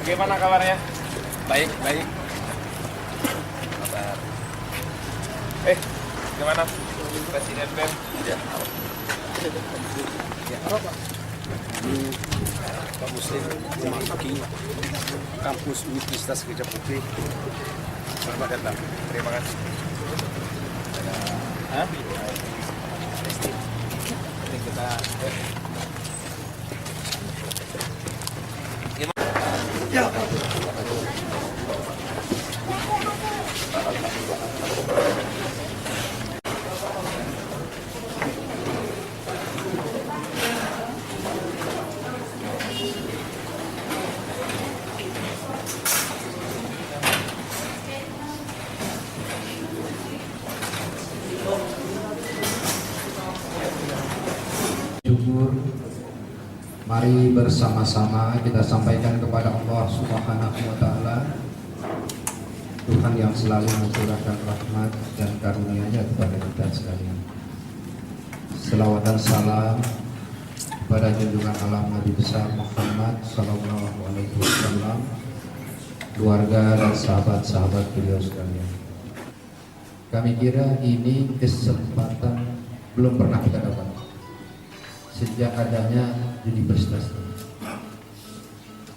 Bagaimana kabarnya? Baik, baik. Kabar. Gimana? Presiden BEM? Ya. Ini Pak Muslim memasuki kampus Universitas Gajah Putih. Selamat datang. Terima kasih. Nanti kita syukur, mari bersama-sama kita sampaikan kepada Allah Subhanahu wa Ta'ala, Tuhan yang selalu mencurahkan rahmat dan karunia-Nya kepada kita sekalian. Selawat dan salam kepada junjungan alam Nabi besar Muhammad Sallallahu Alaihi Wasallam, keluarga dan sahabat-sahabat beliau sekalian. Kami kira ini kesempatan belum pernah kita dapat sejak adanya universitas ini,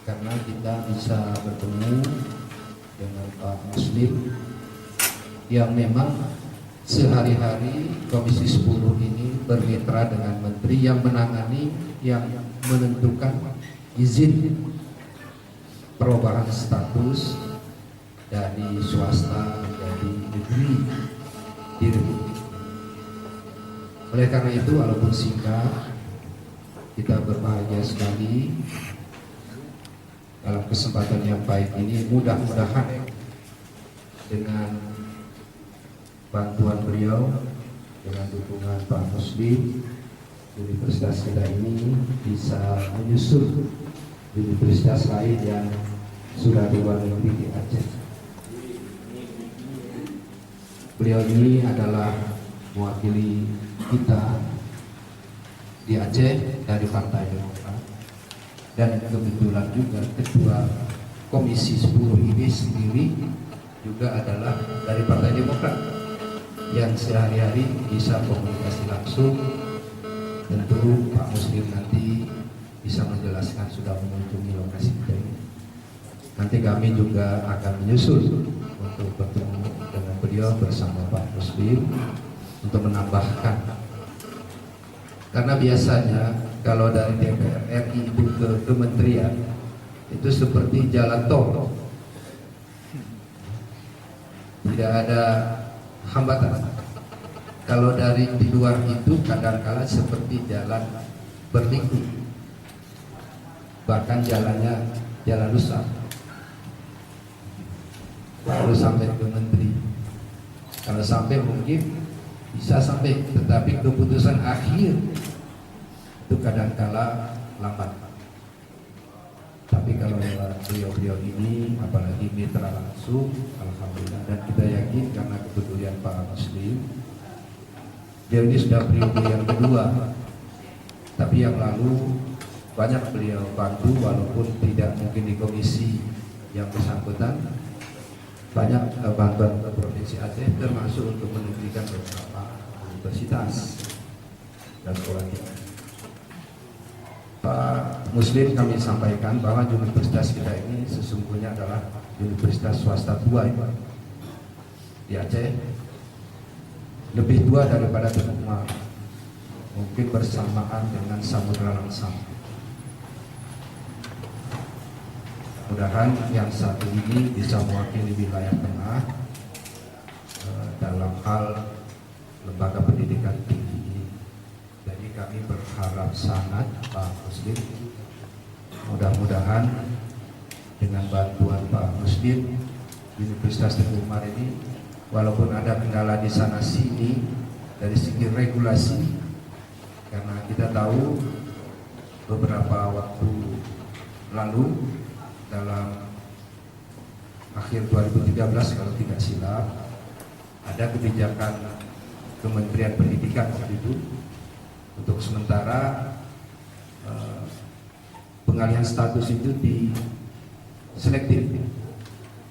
karena kita bisa bertemu dengan Pak Muslim yang memang sehari-hari Komisi 10 ini bermitra dengan Menteri yang menangani, yang menentukan izin perubahan status dari swasta menjadi negeri di Republik. Oleh karena itu, walaupun singkat, kita berbahagia sekali dalam kesempatan yang baik ini. Mudah-mudahan dengan bantuan beliau, dengan dukungan Pak Muslim, universitas kita ini bisa menyusul universitas lain yang sudah di luar negeri di Aceh. Beliau ini adalah mewakili kita di Aceh dari Partai Demokrat, dan kebetulan juga ketua Komisi 10 ini sendiri juga adalah dari Partai Demokrat yang sehari-hari bisa komunikasi langsung. Tentu Pak Muslim nanti bisa menjelaskan sudah mengunjungi lokasi kita ini. Nanti kami juga akan menyusul untuk bertemu dengan beliau bersama Pak Muslim untuk menambahkan. Karena biasanya kalau dari DPR RI itu ke kementerian itu seperti jalan tol, tidak ada hambatan. Kalau dari di luar itu kadang-kala seperti jalan berliku, bahkan jalannya jalan rusak, baru sampai ke menteri. Kalau sampai mungkin bisa sampai, tetapi keputusan akhir itu kadangkala lambat. Tapi kalau beliau-beliau ini apalagi mitra langsung, alhamdulillah, dan kita yakin karena kepedulian Pak Muslim, beliau ini sudah periode yang kedua, tapi yang lalu banyak beliau bantu, walaupun tidak mungkin di komisi yang bersangkutan. Banyak bantuan ke Provinsi Aceh, termasuk untuk menegrikan beberapa universitas dan sekolah kita. Pak Muslim, kami sampaikan bahwa universitas kita ini sesungguhnya adalah universitas swasta tua di Aceh, lebih tua daripada Teluk Malang, mungkin bersamaan dengan Samudra Langsang. Mudah-mudahan yang satu ini bisa mewakili wilayah tengah dalam hal lembaga pendidikan tinggi. Jadi kami berharap sangat Pak Muslim, mudah-mudahan dengan bantuan Pak Muslim, Universitas Teguh Umar ini walaupun ada kendala di sana sini dari segi regulasi, karena kita tahu beberapa waktu lalu dalam akhir 2013 kalau tidak silap ada kebijakan Kementerian Pendidikan waktu itu untuk sementara pengalihan status itu selektif,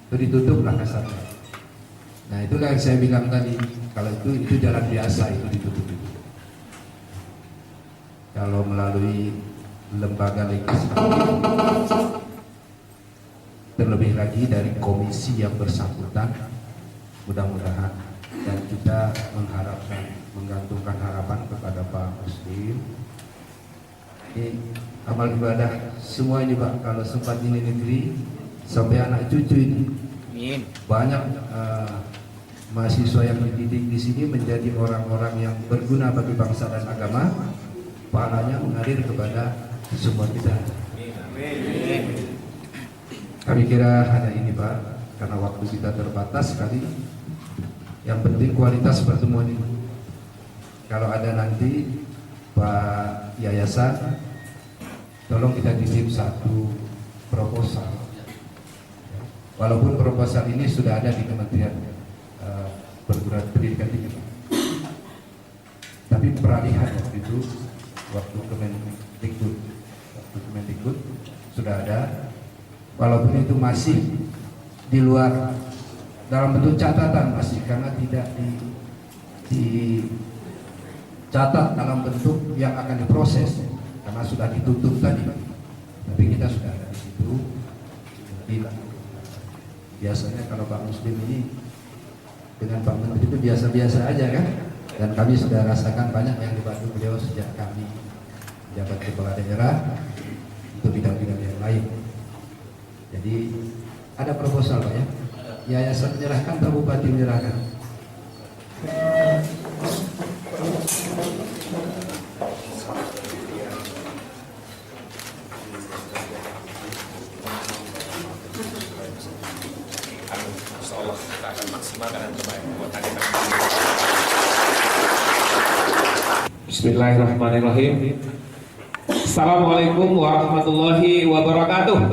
itu ditutuplah kasarnya. Nah itulah yang saya bilang tadi, kalau itu jalan biasa itu ditutup itu. Kalau melalui lembaga legislatif, terlebih lagi dari komisi yang bersangkutan, mudah-mudahan, dan kita mengharapkan, menggantungkan harapan kepada Pak Muslim. Ini amal ibadah semua ini Pak, kalau sempat ini negeri sampai anak cucu ini. Amin. Banyak mahasiswa yang dididik di sini menjadi orang-orang yang berguna bagi bangsa dan agama, pahalanya mengalir kepada semua kita. Kami kira hanya ini Pak, karena waktu kita terbatas sekali. Yang penting kualitas pertemuan ini. Kalau ada nanti Pak Yayasan, tolong kita kirim satu proposal. Walaupun proposal ini sudah ada di Kementerian Perguruan Pendidikan Tinggi, tapi peralihan waktu itu, waktu Kemendikbud sudah ada. Walaupun itu masih di luar, dalam bentuk catatan masih, karena tidak dicatat dalam bentuk yang akan diproses karena sudah ditutup tadi. Tapi kita sudah ada di situ. Biasanya kalau Pak Muslim ini dengan Pak Menteri itu biasa-biasa aja kan, dan kami sudah rasakan banyak yang dibantu beliau sejak kami jabat kepala daerah untuk bidang-bidang yang lain. Jadi ada proposal Pak ya, yayasan menyerahkan atau bupati menyerahkan? Insyaallah kita akan maksimalkan yang terbaik buat kita. Bismillahirrahmanirrahim. Assalamualaikum warahmatullahi wabarakatuh.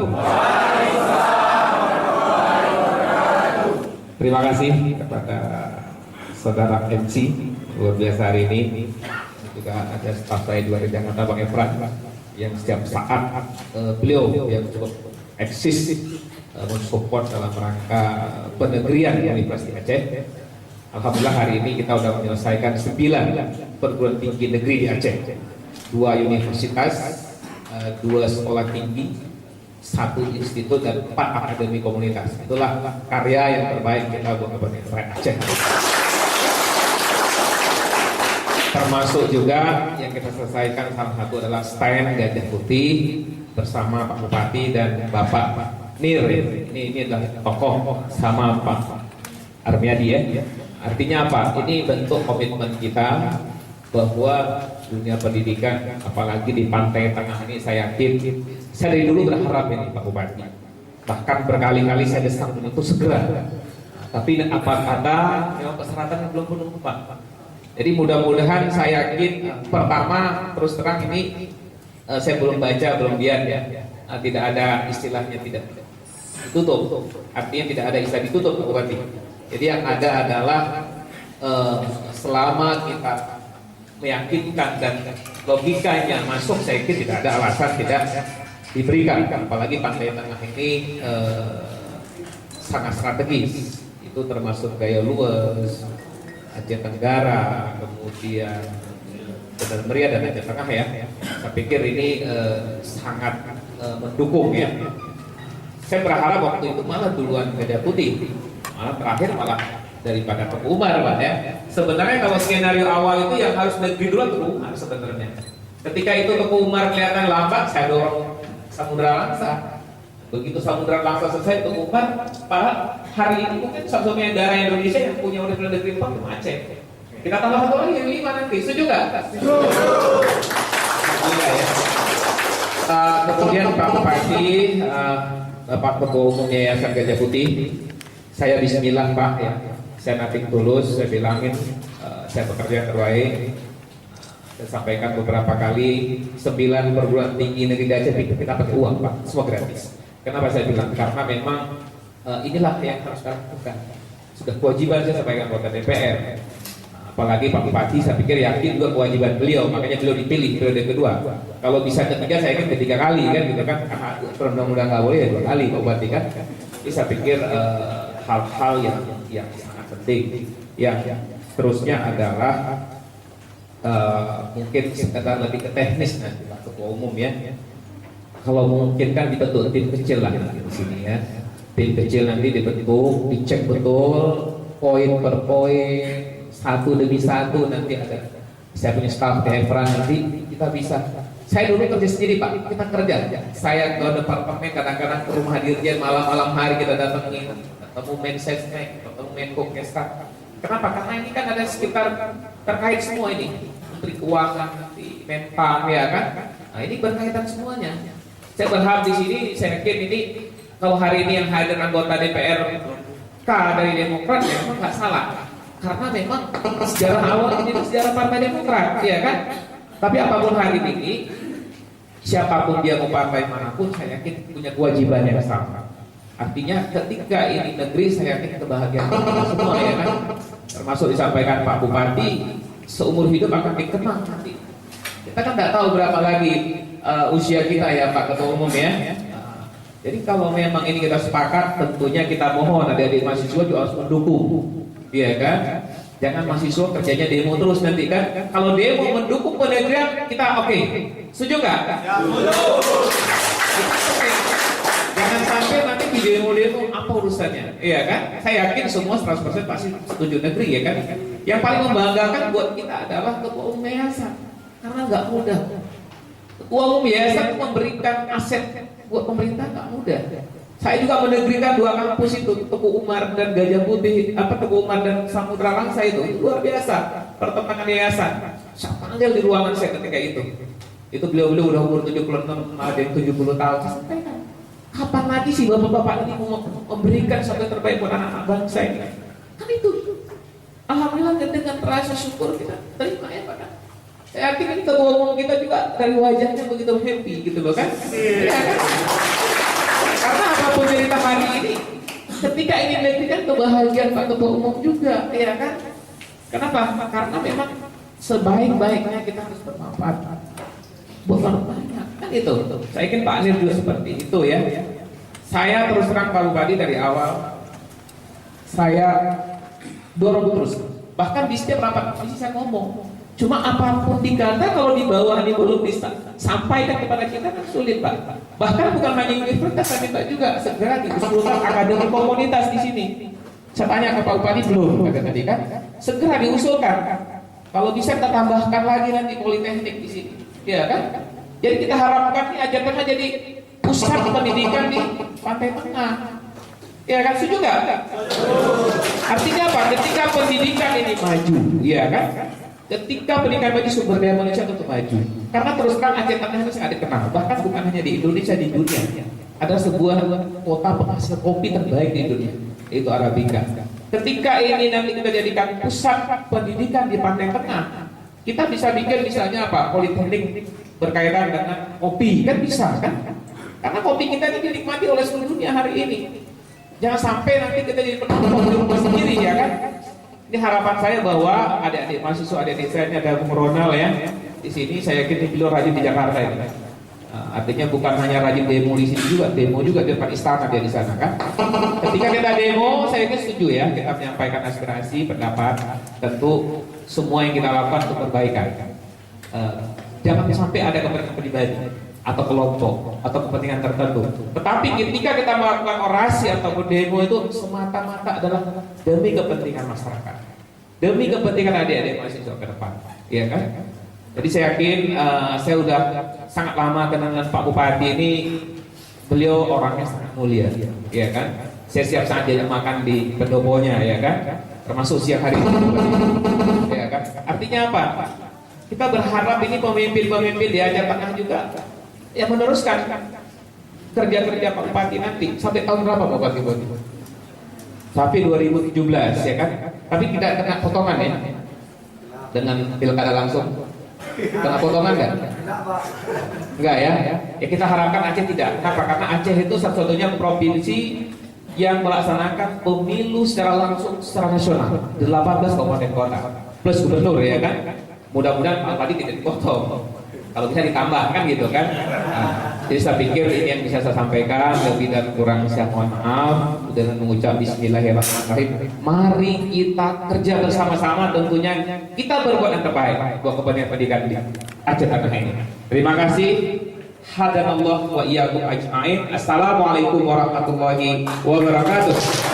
Terima kasih kepada saudara MC luar biasa hari ini. Juga ada staf saya di Jakarta, Bang Efrat, yang setiap saat beliau yang cukup eksis mensupport dalam rangka penegrian Universitas Aceh. Alhamdulillah hari ini kita sudah menyelesaikan 9 perguruan tinggi negeri di Aceh, 2 universitas, 2 sekolah tinggi, 1 institut, dan 4 akademi komunitas. Itulah karya yang terbaik kita buat Universitas Aceh. Termasuk juga yang kita selesaikan salah satu adalah stand Gajah Putih bersama Pak Bupati dan Bapak Nir. Ini adalah tokoh sama Pak Armiadi ya. Artinya apa? Ini bentuk komitmen kita bahwa dunia pendidikan, apalagi di pantai tengah ini, saya yakin, saya dari dulu berharap ini Pak Bupati, bahkan berkali-kali saya desak untuk segera. Tapi apa kata, memang persyaratan belum penuh Pak. Jadi mudah-mudahan, saya yakin, pertama terus terang ini saya belum baca, belum lihat ya, tidak ada istilahnya tidak ditutup. Artinya tidak ada istilah ditutup Pak Bupati. Jadi yang ada adalah selama kita meyakinkan dan logikanya masuk, saya kira tidak ada alasan tidak diberikan. Apalagi pantai tengah ini sangat strategis, itu termasuk Gaya Luwes, Aceh Tenggara, kemudian Benar Meriah dan Aceh Tengah ya. Saya pikir ini sangat mendukung ya. Saya berharap waktu itu malah duluan Gajah Putih, malah terakhir malah daripada Teguh Umar Pak ya. Sebenarnya kalau skenario awal itu yang harus negeri dulu Teguh Umar sebenarnya. Ketika itu Teguh Umar kelihatan lambat, saya dorong Samudra Langsa. Begitu Samudra Langsa selesai, Teguh Umar, Pak, hari ini mungkin satu-satunya daerah Indonesia yang punya universitas negeri 4 itu Aceh. Kita tambah satu lagi yang 5 nanti, setuju nggak? Setuju ya. Kemudian Pak Bupati, Bapak Ketua Umum Yayasan Gajah Putih, saya bismillah Pak ya, saya nating tulus, saya bilangin saya bekerja terbaik. Saya sampaikan beberapa kali, 9 perguruan tinggi negeri di Aceh kita pakai uang Pak, semua gratis. Kenapa saya bilang? Karena memang inilah yang harus kita lakukan. Sudah kewajiban saya sampaikan kepada DPR. Apalagi Pak Bupati, saya pikir yakin juga kewajiban beliau, makanya beliau dipilih periode kedua. Kalau bisa ketiga, saya yakin ketiga kali kan, gitu kan? Karena undang-undang nggak boleh ya 2 kali Pak Bupati kan. Jadi saya pikir hal-hal yang sangat penting. Yang terusnya adalah mungkin sekedar lebih ke teknis nanti Pak Ketua Umum ya. Kalau mungkin kan dibentuk tim kecil lah di sini ya. Tim kecil nanti dibentuk, dicek betul poin per poin, satu demi satu, nanti ada saya punya staff TFRA, nanti kita bisa. Saya dulu kerja sendiri Pak, kita kerja. Saya ke departemen, kadang-kadang ke rumah dirjen, malam-malam hari kita datangin, ketemu Mensesnek, ketemu Menko Kestak. Kenapa? Karena ini kan ada sekitar terkait semua ini, Menteri Keuangan, nanti Menpan ya kan. Nah ini berkaitan semuanya. Saya berharap di sini, saya yakin ini kalau hari ini yang hadir anggota DPR dari Demokrat ya memang nggak salah, karena memang sejarah awal ini sejarah Partai Demokrat, ya kan. Tapi apapun hari ini, siapapun dia mau partai manapun, saya yakin punya kewajiban yang sama. Artinya ketika ini negeri, saya yakin kebahagiaan kita semua, ya kan. Termasuk disampaikan Pak Bupati, seumur hidup akan dikenang nanti. Kita kan nggak tahu berapa lagi usia kita ya Pak Ketua Umum ya. Jadi kalau memang ini kita sepakat, tentunya kita mohon adik-adik mahasiswa juga harus mendukung, iya kan? Jangan mahasiswa kerjanya demo terus nanti kan? Kalau demo mendukung penegrian, kita oke. Setuju nggak? Ya, jangan sampai nanti di demo-demo apa urusannya, iya kan? Saya yakin semua 100% pasti setuju negeri, ya kan? Yang paling membanggakan buat kita adalah Ketua Umum Yayasan, karena nggak mudah. Ketua Umum Yayasan memberikan aset buat pemerintah nggak mudah. Saya juga menegrikan 2 kampus itu, Teguh Umar dan Gajah Putih, Teguh Umar dan Samudra Langsa itu luar biasa pertentangan yayasan. Saya panggil di ruangan saya ketika itu beliau udah umur 76, ada yang 70 tahun. Saya sampaikan, kapan lagi sih bapak-bapak ini mau memberikan sesuatu yang terbaik buat anak-anak bangsa ini? Kan itu. Alhamdulillah dengan rasa syukur kita terima ya Pak. Saya yakin ini Ketua Umum kita juga dari wajahnya begitu happy gitu loh kan. Ya, kan? Karena apapun cerita hari ini, ketika ini memberikan kebahagiaan Pak Ketua Umum juga, ya kan. Kenapa? Karena memang sebaik-baiknya kita harus bermanfaat buat orang banyak kan itu. Saya yakin Pak Anir juga seperti itu ya. Saya terus terang Pak Bupati dari awal saya dorong terus. Bahkan di setiap rapat komisi saya ngomong. Cuma apapun dikata kalau di bawah ini belum bisa sampaikan kepada kita kan sulit Pak. Bahkan bukan hanya universitas, saya minta juga segera diusulkan akademi komunitas di sini. Saya tanya ke Pak Bupati belum, kata tadi kan. Segera diusulkan. Kalau bisa kita tambahkan lagi nanti politeknik di sini, ya kan? Jadi kita harapkan ini Ajar Tengah jadi pusat pendidikan di Pantai Tengah. Ya kan, setuju nggak? Artinya apa? Ketika pendidikan ini maju, ya kan? Ketika pendidikan bagi sumber daya manusia untuk maju, karena terus terang Aceh Tengah itu sangat dikenal, bahkan bukan hanya di Indonesia, di dunia. Ada sebuah kota penghasil kopi terbaik di dunia, yaitu Arabica. Ketika ini nanti kita jadikan pusat pendidikan di Pantai Tengah, kita bisa bikin misalnya apa? Politeknik berkaitan dengan kopi, kan bisa kan? Karena kopi kita ini dinikmati oleh seluruh dunia hari ini. Jangan sampai nanti kita jadi penonton di rumah sendiri, ya kan? Ini harapan saya bahwa adik-adik mahasiswa, adik-adik saya ini ada Bung Ronald ya. Di sini saya yakin beliau rajin di Jakarta ini. Artinya bukan hanya rajin demo di sini juga, demo juga di depan istana dia di sana kan. Ketika kita demo, saya yakin setuju ya, kita menyampaikan aspirasi, pendapat. Tentu semua yang kita lakukan untuk perbaikan. Jangan sampai ada kepentingan pribadi atau kelompok atau kepentingan tertentu. Tetapi ketika kita melakukan orasi ataupun demo itu semata-mata adalah demi kepentingan masyarakat, demi kepentingan adik-adik mahasiswa ke depan, ya kan? Jadi saya yakin saya udah sangat lama kenal dengan Pak Bupati ini, beliau orangnya sangat mulia, ya kan? Saya siap saat dia makan di pendoponya, ya kan? Termasuk siang hari ini, ya kan? Artinya apa? Kita berharap ini pemimpin-pemimpin di Aceh Tengah juga yang meneruskan kerja-kerja Pak Bupati nanti sampai tahun berapa Pak Bupati? Sampai 2017 ya kan? Tapi tidak kena potongan ya dengan pilkada langsung. Kena potongan kan? Enggak ya? Ya kita harapkan Aceh tidak. Kenapa? Karena Aceh itu satu-satunya provinsi yang melaksanakan pemilu secara langsung secara nasional 18 kabupaten kota. plus gubernur ya kan. Mudah-mudahan Pak Padi tidak dipotong. Kalau bisa ditambah kan gitu kan. Nah, jadi saya pikir ini yang bisa saya sampaikan, lebih dan kurang saya mohon maaf. Dengan mengucap Bismillahirrahmanirrahim, mari kita kerja bersama-sama, tentunya kita berbuat yang terbaik buat kepentingan pendidikan di Aceh Tanah ini. Terima kasih. Hadanallah wa iyyakum ajmain. Assalamualaikum warahmatullahi wabarakatuh.